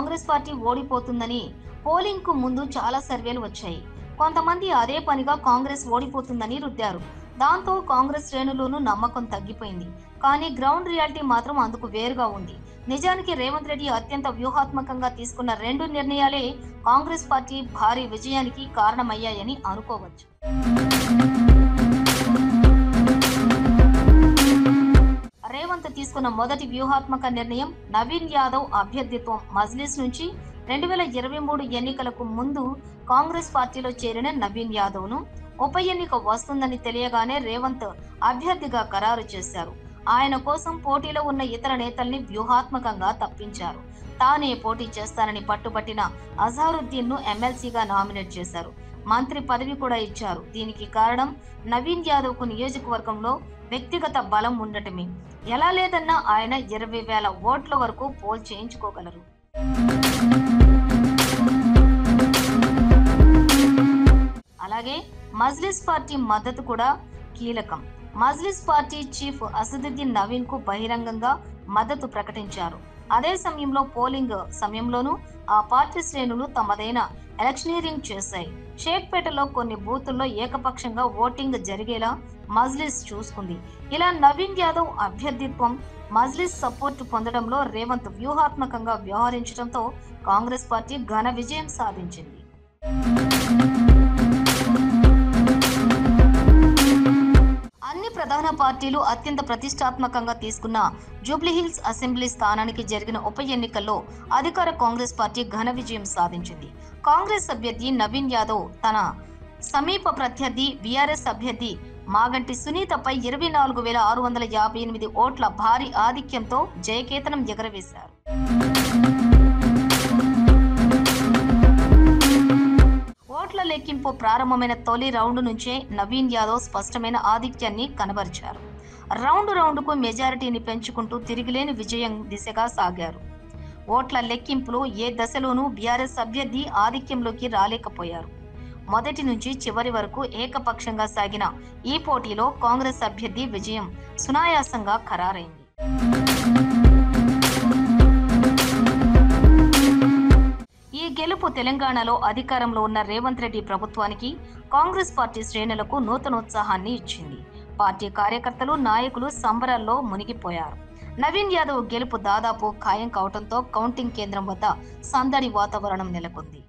Congress party ఓడిపోతుందని polling కు ముందు చాలా సర్వేలు వచ్చాయి. కొంతమంది అదే పనిగా కాంగ్రెస్ ఓడిపోతుందని రుద్దారు. దాంతో కాంగ్రెస్ శ్రేణుల్లోనూ నమ్మకం తగ్గిపోయింది. కానీ గ్రౌండ్ రియాలిటీ మాత్రం అందుకు వేరుగా ఉంది. నిజానికి రేవంత్ రెడ్డి అత్యంత వ్యూహాత్మకంగా తీసుకున్న 2 నిర్ణయాలే కాంగ్రెస్ పార్టీ భారీ విజయానికి కారణమయ్యాయని అనుకోవచ్చు. రేవంత్ తీసుకున్న మొదటి వ్యూహాత్మక నిర్ణయం నవీన్ యాదవ్ అభ్యర్థిత్వం. మజ్లిస్ నుంచి 2023 ఎన్నికలకు ముందు కాంగ్రెస్ పార్టీలో చేరిన నవీన్ యాదవ్ ను ఉప ఎన్నిక వస్తుందని తెలియగానే రేవంత్ అభ్యర్థిగా ఖరారు చేశారు. ఆయన కోసం పోటీలో ఉన్న ఇతర నేతల్ని వ్యూహాత్మకంగా తప్పించారు. తానే పోటీ చేస్తానని పట్టుబట్టిన అజారుద్దీన్ ను ఎమ్మెల్సీగా నామినేట్ చేశారు. మంత్రి పదవి కూడా ఇచ్చారు. దీనికి కారణం నవీన్ యాదవ్ కు నియోజకవర్గంలో వ్యక్తిగత బలం ఉండటమే. ఎలా లేదన్నా ఆయన 20,000 ఓట్ల వరకు పోల్ చేయించుకోగలరు. అలాగే మజ్లిస్ పార్టీ మద్దతు కూడా కీలకం. మజ్లిస్ పార్టీ చీఫ్ అసదుద్దీన్ నవీన్ కు బహిరంగంగా మద్దతు ప్రకటించారు. అదే సమయంలో పోలింగ్ సమయంలోనూ ఆ పార్టీ శ్రేణులు తమదైన ఎలక్షనీరింగ్ చేశాయి. షేక్పేటలో కొన్ని బూతుల్లో ఏకపక్షంగా ఓటింగ్ జరిగేలా మజ్లిస్ చూసుకుంది. ఇలా నవీన్ యాదవ్ అభ్యర్థిత్వం, మజ్లిస్ సపోర్టు పొందడంలో రేవంత్ వ్యూహాత్మకంగా వ్యవహరించడంతో కాంగ్రెస్ పార్టీ ఘన విజయం సాధించింది. అన్ని ప్రధాన పార్టీలు అత్యంత ప్రతిష్టాత్మకంగా తీసుకున్న జూబ్లీహిల్స్ అసెంబ్లీ స్థానానికి జరిగిన ఉప ఎన్నికల్లో అధికార కాంగ్రెస్ పార్టీ ఘన విజయం సాధించింది. కాంగ్రెస్ అభ్యర్థి నవీన్ యాదవ్ తన సమీప ప్రత్యర్థి బీఆర్ఎస్ అభ్యర్థి మాగంటి సునీతపై 24,658 ఓట్ల భారీ ఆధిక్యంతో జయకేతనం ఎగరవేశారు. ఓట్ల లెక్కింపు ప్రారంభమైన తొలి రౌండ్ నుంచే నవీన్ యాదవ్ స్పష్టమైన ఆధిక్యాన్ని కనబరిచారు. రౌండుకు మెజారిటీని పెంచుకుంటూ తిరిగిలేని విజయం దిశగా సాగారు. ఓట్ల లెక్కింపులో ఏ దశలోనూ బీఆర్ఎస్ అభ్యర్థి ఆధిక్యంలోకి రాలేకపోయారు. మొదటి నుంచి చివరి వరకు ఏకపక్షంగా సాగిన ఈ పోటీలో కాంగ్రెస్ అభ్యర్థి విజయం సునాయాసంగా ఖరారైంది. ఈ గెలుపు తెలంగాణలో అధికారంలో ఉన్న రేవంత్ రెడ్డి ప్రభుత్వానికి, కాంగ్రెస్ పార్టీ శ్రేణులకు నూతనోత్సాహాన్ని ఇచ్చింది. పార్టీ కార్యకర్తలు, నాయకులు సంబరాల్లో మునిగిపోయారు. నవీన్ యాదవ్ గెలుపు దాదాపు ఖాయం కావడంతో కౌంటింగ్ కేంద్రం వద్ద సందడి వాతావరణం నెలకొంది.